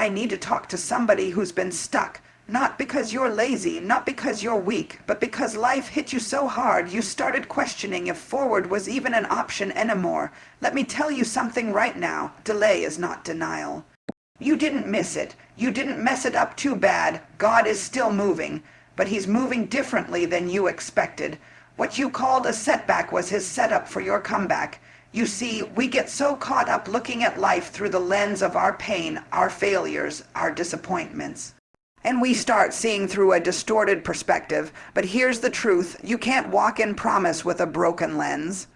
I need to talk to somebody who's been stuck. Not because you're lazy, not because you're weak, but because life hit you so hard you started questioning if forward was even an option anymore. Let me tell you something right now. Delay is not denial. You didn't miss it. You didn't mess it up too bad. God is still moving, but he's moving differently than you expected. What you called a setback was his setup for your comeback. You see, we get so caught up looking at life through the lens of our pain, our failures, our disappointments. And we start seeing through a distorted perspective. But here's the truth. You can't walk in promise with a broken lens.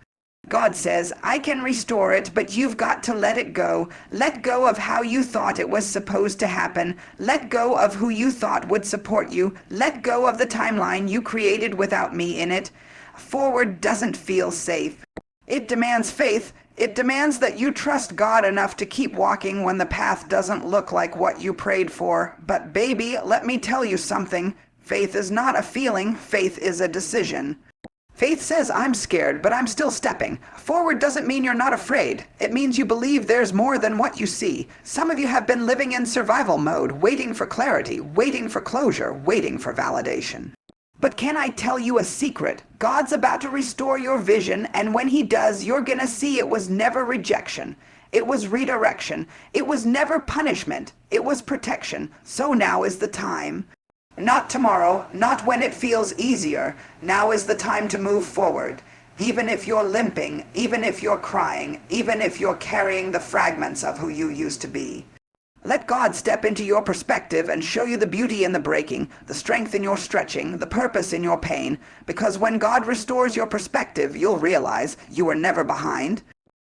God says, I can restore it, but you've got to let it go. Let go of how you thought it was supposed to happen. Let go of who you thought would support you. Let go of the timeline you created without me in it. Forward doesn't feel safe. It demands faith. It demands that you trust God enough to keep walking when the path doesn't look like what you prayed for. But baby, let me tell you something. Faith is not a feeling. Faith is a decision. Faith says, I'm scared, but I'm still stepping. Forward doesn't mean you're not afraid. It means you believe there's more than what you see. Some of you have been living in survival mode, waiting for clarity, waiting for closure, waiting for validation. But can I tell you a secret? God's about to restore your vision, and when he does, you're gonna see it was never rejection. It was redirection. It was never punishment. It was protection. So now is the time. Not tomorrow, not when it feels easier. Now is the time to move forward. Even if you're limping, even if you're crying, even if you're carrying the fragments of who you used to be. Let God step into your perspective and show you the beauty in the breaking, the strength in your stretching, the purpose in your pain. Because when God restores your perspective, you'll realize you were never behind.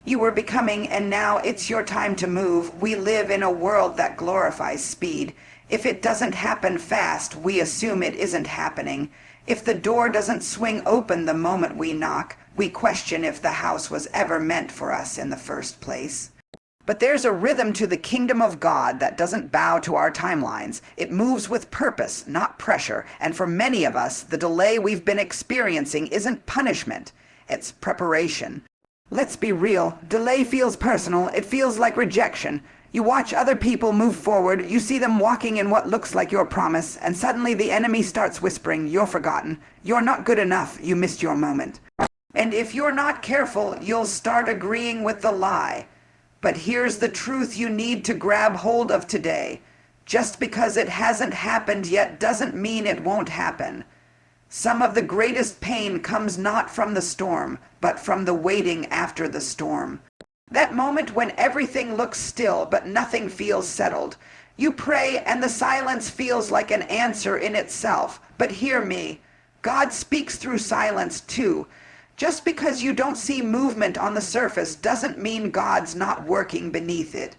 You were becoming, and now it's your time to move. We live in a world that glorifies speed. If it doesn't happen fast, we assume it isn't happening. If the door doesn't swing open the moment we knock, we question if the house was ever meant for us in the first place. But there's a rhythm to the kingdom of God that doesn't bow to our timelines. It moves with purpose, not pressure. And for many of us, the delay we've been experiencing isn't punishment. It's preparation. Let's be real. Delay feels personal. It feels like rejection. You watch other people move forward, you see them walking in what looks like your promise, and suddenly the enemy starts whispering, you're forgotten, you're not good enough, you missed your moment. And if you're not careful, you'll start agreeing with the lie. But here's the truth you need to grab hold of today. Just because it hasn't happened yet doesn't mean it won't happen. Some of the greatest pain comes not from the storm, but from the waiting after the storm. That moment when everything looks still but nothing feels settled. You pray and the silence feels like an answer in itself. But hear me, God speaks through silence too. Just because you don't see movement on the surface doesn't mean God's not working beneath it.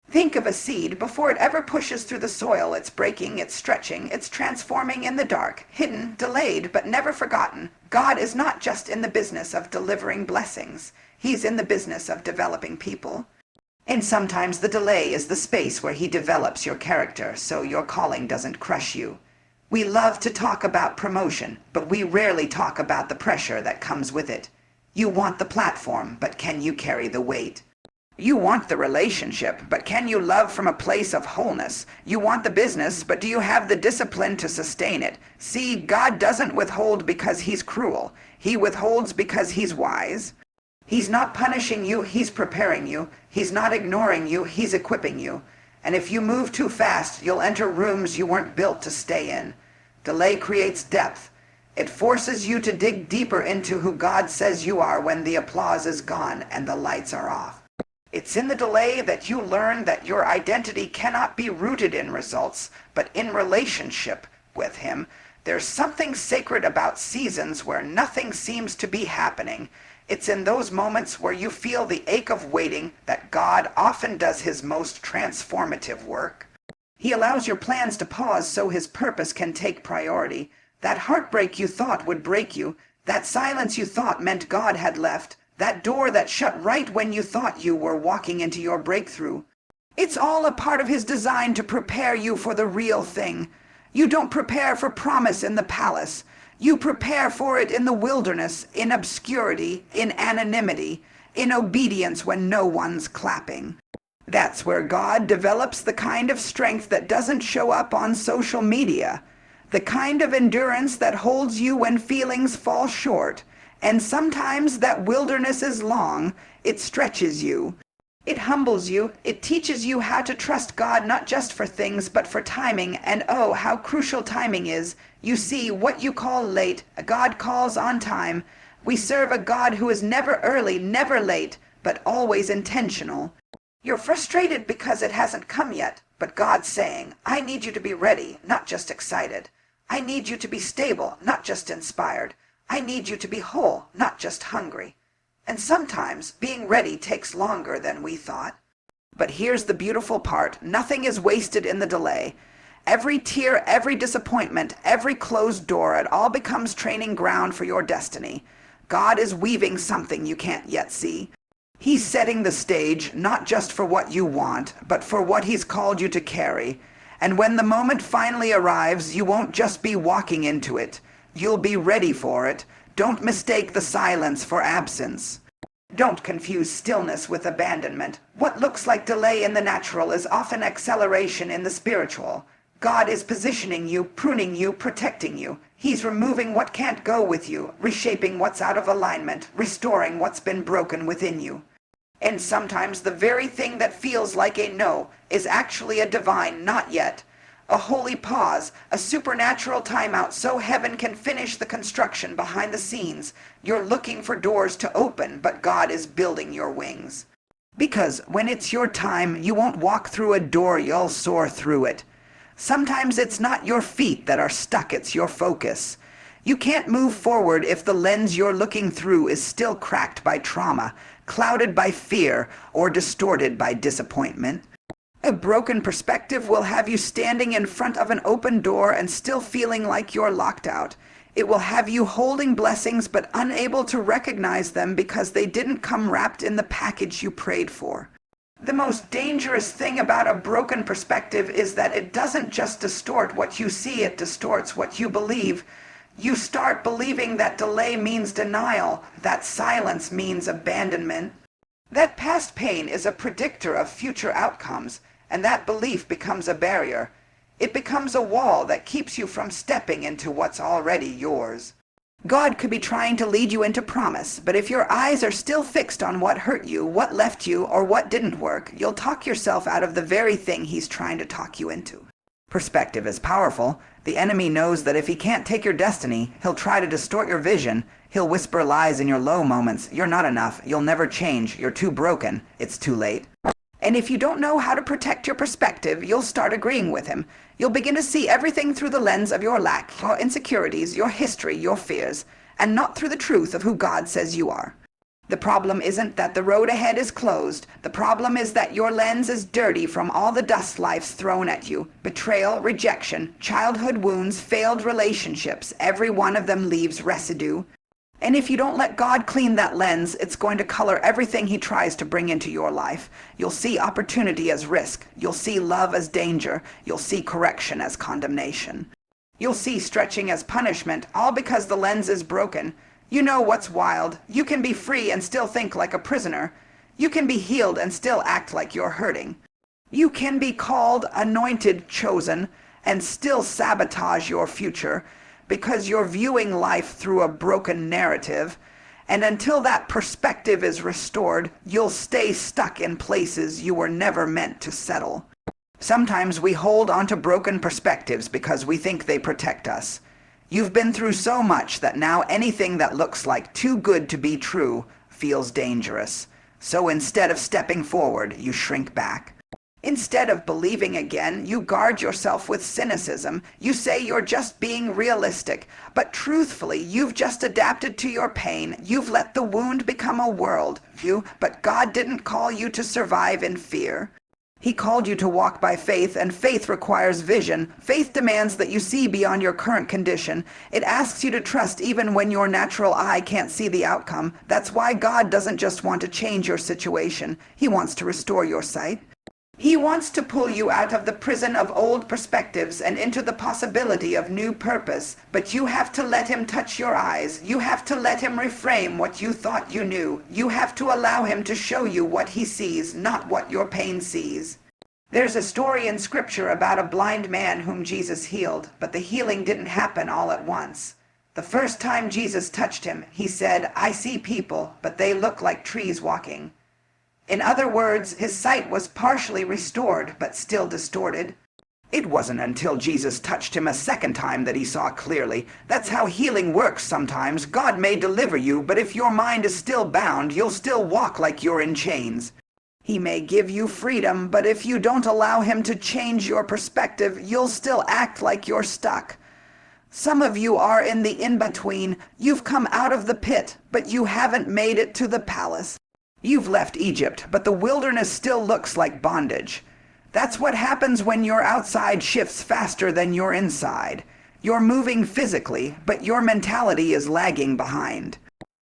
Think of a seed. Before it ever pushes through the soil, it's breaking, it's stretching, it's transforming in the dark, hidden, delayed, but never forgotten. God is not just in the business of delivering blessings. He's in the business of developing people. And sometimes the delay is the space where he develops your character so your calling doesn't crush you. We love to talk about promotion, but we rarely talk about the pressure that comes with it. You want the platform, but can you carry the weight? You want the relationship, but can you love from a place of wholeness? You want the business, but do you have the discipline to sustain it? See, God doesn't withhold because he's cruel. He withholds because he's wise. He's not punishing you, he's preparing you. He's not ignoring you, he's equipping you. And if you move too fast, you'll enter rooms you weren't built to stay in. Delay creates depth. It forces you to dig deeper into who God says you are when the applause is gone and the lights are off. It's in the delay that you learn that your identity cannot be rooted in results, but in relationship with him. There's something sacred about seasons where nothing seems to be happening. It's in those moments where you feel the ache of waiting that God often does his most transformative work. He allows your plans to pause so his purpose can take priority. That heartbreak you thought would break you, that silence you thought meant God had left, that door that shut right when you thought you were walking into your breakthrough. It's all a part of his design to prepare you for the real thing. You don't prepare for promise in the palace. You prepare for it in the wilderness, in obscurity, in anonymity, in obedience when no one's clapping. That's where God develops the kind of strength that doesn't show up on social media, the kind of endurance that holds you when feelings fall short, and sometimes that wilderness is long. It stretches you. It humbles you. It teaches you how to trust God not just for things, but for timing. And oh, how crucial timing is. You see, what you call late, God calls on time. We serve a God who is never early, never late, but always intentional. You're frustrated because it hasn't come yet, but God's saying, I need you to be ready, not just excited. I need you to be stable, not just inspired. I need you to be whole, not just hungry. And sometimes being ready takes longer than we thought. But here's the beautiful part. Nothing is wasted in the delay. Every tear, every disappointment, every closed door, it all becomes training ground for your destiny. God is weaving something you can't yet see. He's setting the stage, not just for what you want, but for what he's called you to carry. And when the moment finally arrives, you won't just be walking into it. You'll be ready for it. Don't mistake the silence for absence. Don't confuse stillness with abandonment. What looks like delay in the natural is often acceleration in the spiritual. God is positioning you, pruning you, protecting you. He's removing what can't go with you, reshaping what's out of alignment, restoring what's been broken within you. And sometimes the very thing that feels like a no is actually a divine not yet. A holy pause, a supernatural timeout so heaven can finish the construction behind the scenes. You're looking for doors to open, but God is building your wings. Because when it's your time, you won't walk through a door, you'll soar through it. Sometimes it's not your feet that are stuck, it's your focus. You can't move forward if the lens you're looking through is still cracked by trauma, clouded by fear, or distorted by disappointment. A broken perspective will have you standing in front of an open door and still feeling like you're locked out. It will have you holding blessings but unable to recognize them because they didn't come wrapped in the package you prayed for. The most dangerous thing about a broken perspective is that it doesn't just distort what you see, it distorts what you believe. You start believing that delay means denial, that silence means abandonment, that past pain is a predictor of future outcomes. And that belief becomes a barrier. It becomes a wall that keeps you from stepping into what's already yours. God could be trying to lead you into promise, but if your eyes are still fixed on what hurt you, what left you, or what didn't work, you'll talk yourself out of the very thing he's trying to talk you into. Perspective is powerful. The enemy knows that if he can't take your destiny, he'll try to distort your vision. He'll whisper lies in your low moments. You're not enough. You'll never change. You're too broken. It's too late. And if you don't know how to protect your perspective, you'll start agreeing with him. You'll begin to see everything through the lens of your lack, your insecurities, your history, your fears, and not through the truth of who God says you are. The problem isn't that the road ahead is closed. The problem is that your lens is dirty from all the dust life's thrown at you. Betrayal, rejection, childhood wounds, failed relationships, every one of them leaves residue. And if you don't let God clean that lens, it's going to color everything he tries to bring into your life. You'll see opportunity as risk. You'll see love as danger. You'll see correction as condemnation. You'll see stretching as punishment, all because the lens is broken. You know what's wild. You can be free and still think like a prisoner. You can be healed and still act like you're hurting. You can be called, anointed, chosen, and still sabotage your future, because you're viewing life through a broken narrative, and until that perspective is restored, you'll stay stuck in places you were never meant to settle. Sometimes we hold onto broken perspectives because we think they protect us. You've been through so much that now anything that looks like too good to be true feels dangerous. So instead of stepping forward, you shrink back. Instead of believing again, you guard yourself with cynicism. You say you're just being realistic. But truthfully, you've just adapted to your pain. You've let the wound become a world view, but God didn't call you to survive in fear. He called you to walk by faith, and faith requires vision. Faith demands that you see beyond your current condition. It asks you to trust even when your natural eye can't see the outcome. That's why God doesn't just want to change your situation. He wants to restore your sight. He wants to pull you out of the prison of old perspectives and into the possibility of new purpose, but you have to let him touch your eyes. You have to let him reframe what you thought you knew. You have to allow him to show you what he sees, not what your pain sees. There's a story in Scripture about a blind man whom Jesus healed, but the healing didn't happen all at once. The first time Jesus touched him, he said, "I see people, but they look like trees walking." In other words, his sight was partially restored, but still distorted. It wasn't until Jesus touched him a second time that he saw clearly. That's how healing works sometimes. God may deliver you, but if your mind is still bound, you'll still walk like you're in chains. He may give you freedom, but if you don't allow him to change your perspective, you'll still act like you're stuck. Some of you are in the in-between. You've come out of the pit, but you haven't made it to the palace. You've left Egypt, but the wilderness still looks like bondage. That's what happens when your outside shifts faster than your inside. You're moving physically, but your mentality is lagging behind.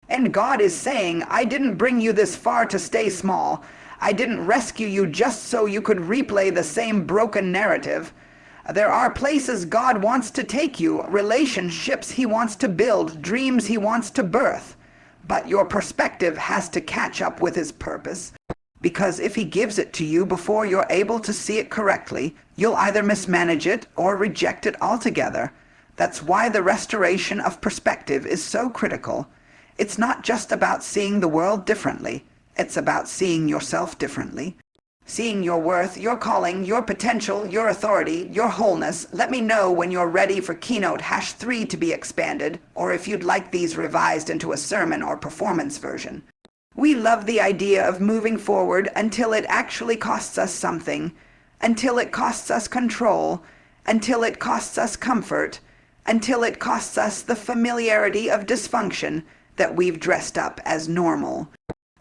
And God is saying, I didn't bring you this far to stay small. I didn't rescue you just so you could replay the same broken narrative. There are places God wants to take you, relationships he wants to build, dreams he wants to birth. But your perspective has to catch up with his purpose. Because if he gives it to you before you're able to see it correctly, you'll either mismanage it or reject it altogether. That's why the restoration of perspective is so critical. It's not just about seeing the world differently. It's about seeing yourself differently. Seeing your worth, your calling, your potential, your authority, your wholeness. Let me know when you're ready for Keynote #3 to be expanded, or if you'd like these revised into a sermon or performance version. We love the idea of moving forward until it actually costs us something, until it costs us control, until it costs us comfort, until it costs us the familiarity of dysfunction that we've dressed up as normal.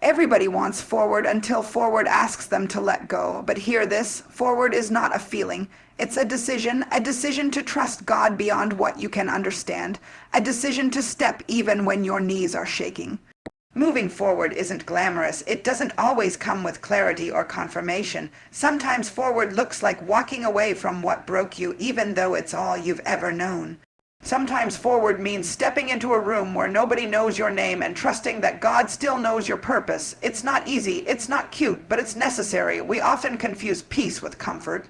Everybody wants forward until forward asks them to let go. But hear this, forward is not a feeling. It's a decision to trust God beyond what you can understand, a decision to step even when your knees are shaking. Moving forward isn't glamorous. It doesn't always come with clarity or confirmation. Sometimes forward looks like walking away from what broke you, even though it's all you've ever known. Sometimes forward means stepping into a room where nobody knows your name and trusting that God still knows your purpose. It's not easy, it's not cute, but it's necessary. We often confuse peace with comfort.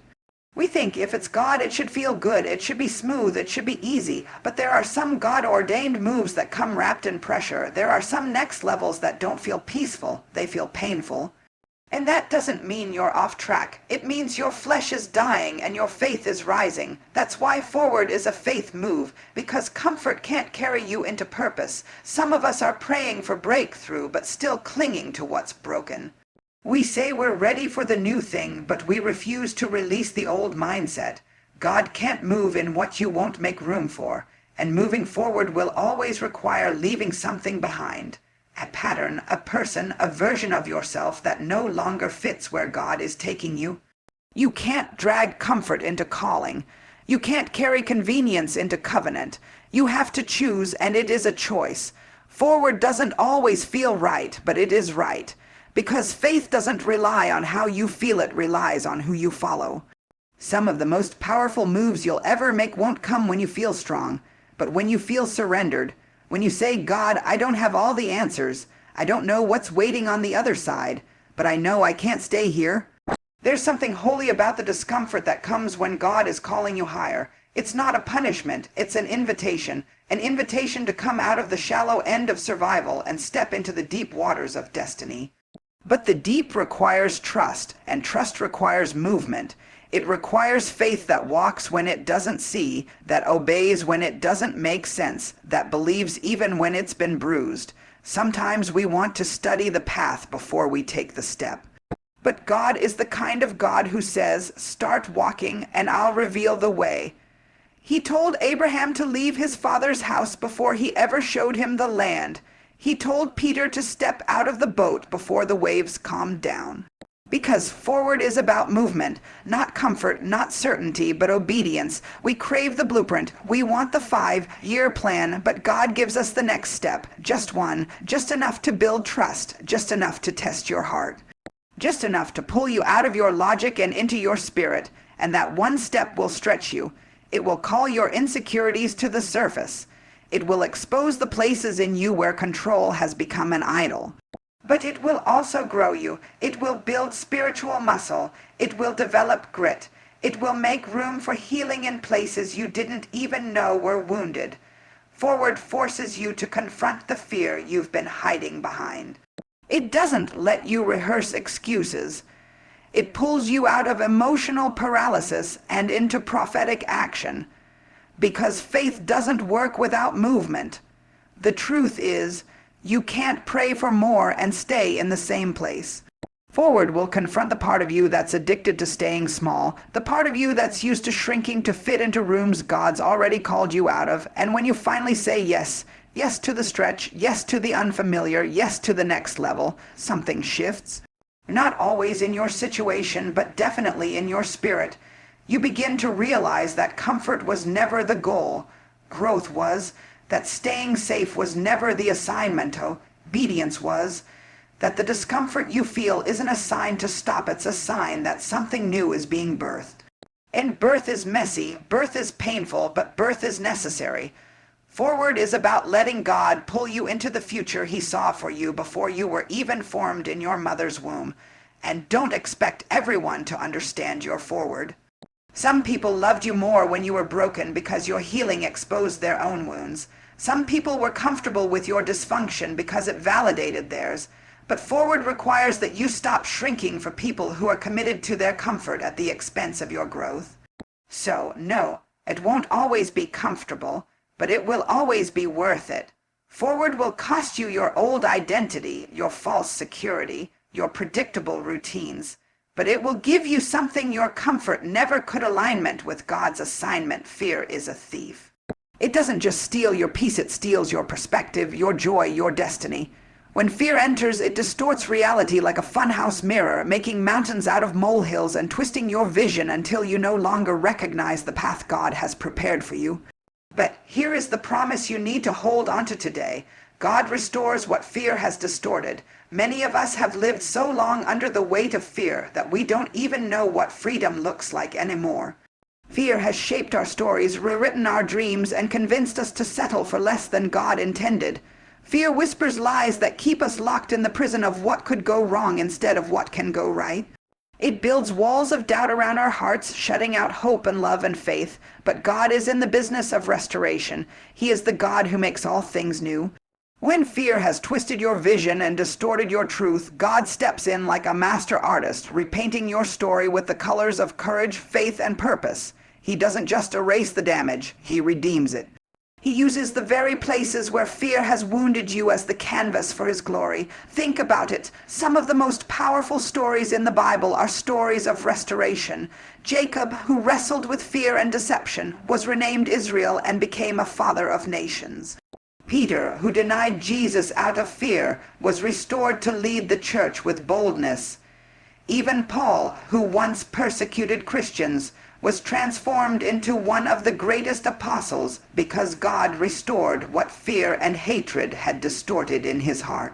We think if it's God, it should feel good, it should be smooth, it should be easy. But there are some God-ordained moves that come wrapped in pressure. There are some next levels that don't feel peaceful, they feel painful. And that doesn't mean you're off track. It means your flesh is dying and your faith is rising. That's why forward is a faith move, because comfort can't carry you into purpose. Some of us are praying for breakthrough, but still clinging to what's broken. We say we're ready for the new thing, but we refuse to release the old mindset. God can't move in what you won't make room for, and moving forward will always require leaving something behind. A pattern, a person, a version of yourself that no longer fits where God is taking you. You can't drag comfort into calling. You can't carry convenience into covenant. You have to choose, and it is a choice. Forward doesn't always feel right, but it is right. Because faith doesn't rely on how you feel, it relies on who you follow. Some of the most powerful moves you'll ever make won't come when you feel strong, but when you feel surrendered. When you say, God, I don't have all the answers. I don't know what's waiting on the other side, but I know I can't stay here. There's something holy about the discomfort that comes when God is calling you higher. It's not a punishment, it's an invitation to come out of the shallow end of survival and step into the deep waters of destiny. But the deep requires trust, and trust requires movement. It requires faith that walks when it doesn't see, that obeys when it doesn't make sense, that believes even when it's been bruised. Sometimes we want to study the path before we take the step. But God is the kind of God who says, start walking and I'll reveal the way. He told Abraham to leave his father's house before he ever showed him the land. He told Peter to step out of the boat before the waves calmed down. Because forward is about movement, not comfort, not certainty, but obedience. We crave the blueprint. We want the 5-year plan, but God gives us the next step. Just one, just enough to build trust, just enough to test your heart. just enough to pull you out of your logic and into your spirit, and that one step will stretch you. It will call your insecurities to the surface. It will expose the places in you where control has become an idol. But it will also grow you. It will build spiritual muscle. It will develop grit. It will make room for healing in places you didn't even know were wounded. Forward forces you to confront the fear you've been hiding behind. It doesn't let you rehearse excuses. It pulls you out of emotional paralysis and into prophetic action. Because faith doesn't work without movement. The truth is, you can't pray for more and stay in the same place. Forward will confront the part of you that's addicted to staying small, the part of you that's used to shrinking to fit into rooms God's already called you out of, and when you finally say yes, yes to the stretch, yes to the unfamiliar, yes to the next level, something shifts. Not always in your situation, but definitely in your spirit. You begin to realize that comfort was never the goal. Growth was. That staying safe was never the assignment. Obedience was. That the discomfort you feel isn't a sign to stop. It's a sign that something new is being birthed. And birth is messy. Birth is painful, but birth is necessary. Forward is about letting God pull you into the future He saw for you before you were even formed in your mother's womb. And don't expect everyone to understand your forward. Some people loved you more when you were broken because your healing exposed their own wounds. Some people were comfortable with your dysfunction because it validated theirs. But forward requires that you stop shrinking for people who are committed to their comfort at the expense of your growth. So, no, it won't always be comfortable, but it will always be worth it. Forward will cost you your old identity, your false security, your predictable routines. But it will give you something your comfort never could. Alignment with God's assignment. Fear is a thief. It doesn't just steal your peace, it steals your perspective, your joy, your destiny. When fear enters, it distorts reality like a funhouse mirror, making mountains out of molehills and twisting your vision until you no longer recognize the path God has prepared for you. But here is the promise you need to hold onto today. God restores what fear has distorted. Many of us have lived so long under the weight of fear that we don't even know what freedom looks like anymore. Fear has shaped our stories, rewritten our dreams, and convinced us to settle for less than God intended. Fear whispers lies that keep us locked in the prison of what could go wrong instead of what can go right. It builds walls of doubt around our hearts, shutting out hope and love and faith. But God is in the business of restoration. He is the God who makes all things new. When fear has twisted your vision and distorted your truth, God steps in like a master artist, repainting your story with the colors of courage, faith, and purpose. He doesn't just erase the damage, He redeems it. He uses the very places where fear has wounded you as the canvas for His glory. Think about it. Some of the most powerful stories in the Bible are stories of restoration. Jacob, who wrestled with fear and deception, was renamed Israel and became a father of nations. Peter, who denied Jesus out of fear, was restored to lead the church with boldness. Even Paul, who once persecuted Christians, was transformed into one of the greatest apostles because God restored what fear and hatred had distorted in his heart.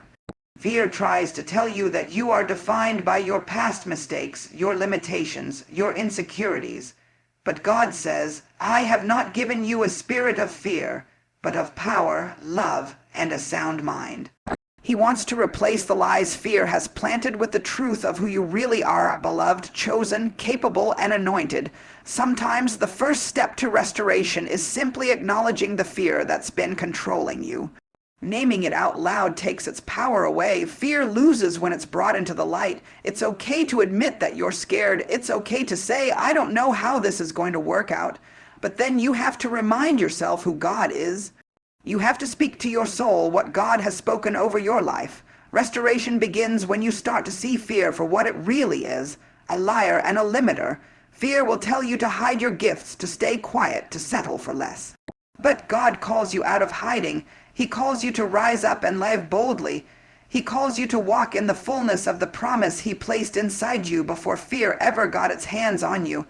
Fear tries to tell you that you are defined by your past mistakes, your limitations, your insecurities. But God says, I have not given you a spirit of fear, but of power, love, and a sound mind. He wants to replace the lies fear has planted with the truth of who you really are, beloved, chosen, capable, and anointed. Sometimes the first step to restoration is simply acknowledging the fear that's been controlling you. Naming it out loud takes its power away. Fear loses when it's brought into the light. It's okay to admit that you're scared. It's okay to say, I don't know how this is going to work out. But then you have to remind yourself who God is. You have to speak to your soul what God has spoken over your life. Restoration begins when you start to see fear for what it really is, a liar and a limiter. Fear will tell you to hide your gifts, to stay quiet, to settle for less. But God calls you out of hiding. He calls you to rise up and live boldly. He calls you to walk in the fullness of the promise He placed inside you before fear ever got its hands on you.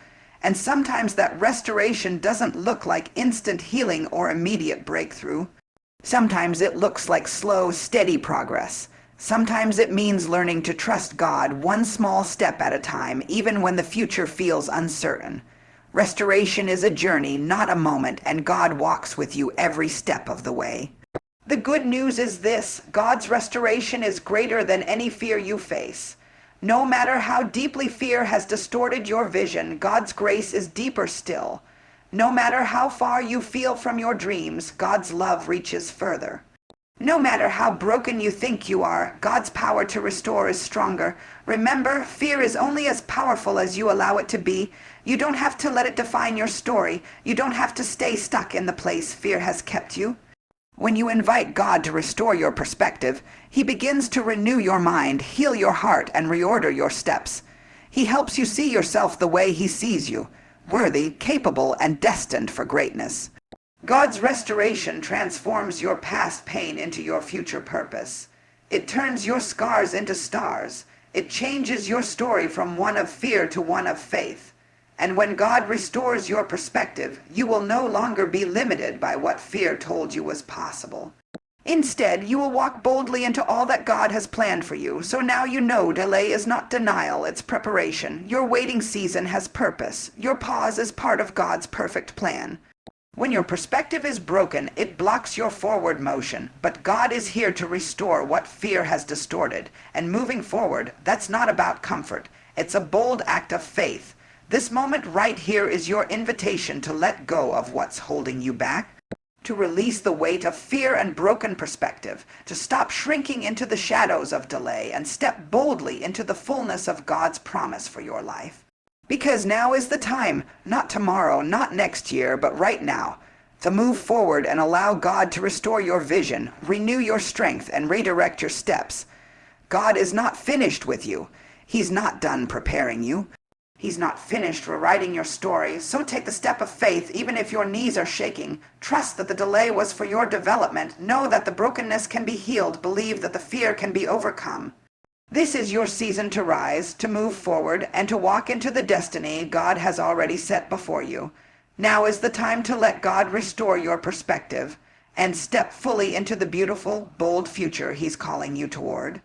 And sometimes that restoration doesn't look like instant healing or immediate breakthrough. Sometimes it looks like slow, steady progress. Sometimes it means learning to trust God one small step at a time, even when the future feels uncertain. Restoration is a journey, not a moment, and God walks with you every step of the way. The good news is this: God's restoration is greater than any fear you face. No matter how deeply fear has distorted your vision, God's grace is deeper still. No matter how far you feel from your dreams, God's love reaches further. No matter how broken you think you are, God's power to restore is stronger. Remember, fear is only as powerful as you allow it to be. You don't have to let it define your story. You don't have to stay stuck in the place fear has kept you. When you invite God to restore your perspective, He begins to renew your mind, heal your heart, and reorder your steps. He helps you see yourself the way He sees you, worthy, capable, and destined for greatness. God's restoration transforms your past pain into your future purpose. It turns your scars into stars. It changes your story from one of fear to one of faith. And when God restores your perspective, you will no longer be limited by what fear told you was possible. Instead, you will walk boldly into all that God has planned for you. So now you know delay is not denial, it's preparation. Your waiting season has purpose. Your pause is part of God's perfect plan. When your perspective is broken, it blocks your forward motion, but God is here to restore what fear has distorted. And moving forward, that's not about comfort. It's a bold act of faith. This moment right here is your invitation to let go of what's holding you back, to release the weight of fear and broken perspective, to stop shrinking into the shadows of delay and step boldly into the fullness of God's promise for your life. Because now is the time, not tomorrow, not next year, but right now, to move forward and allow God to restore your vision, renew your strength, and redirect your steps. God is not finished with you. He's not done preparing you. He's not finished rewriting your story, so take the step of faith even if your knees are shaking. Trust that the delay was for your development. Know that the brokenness can be healed. Believe that the fear can be overcome. This is your season to rise, to move forward, and to walk into the destiny God has already set before you. Now is the time to let God restore your perspective and step fully into the beautiful, bold future He's calling you toward.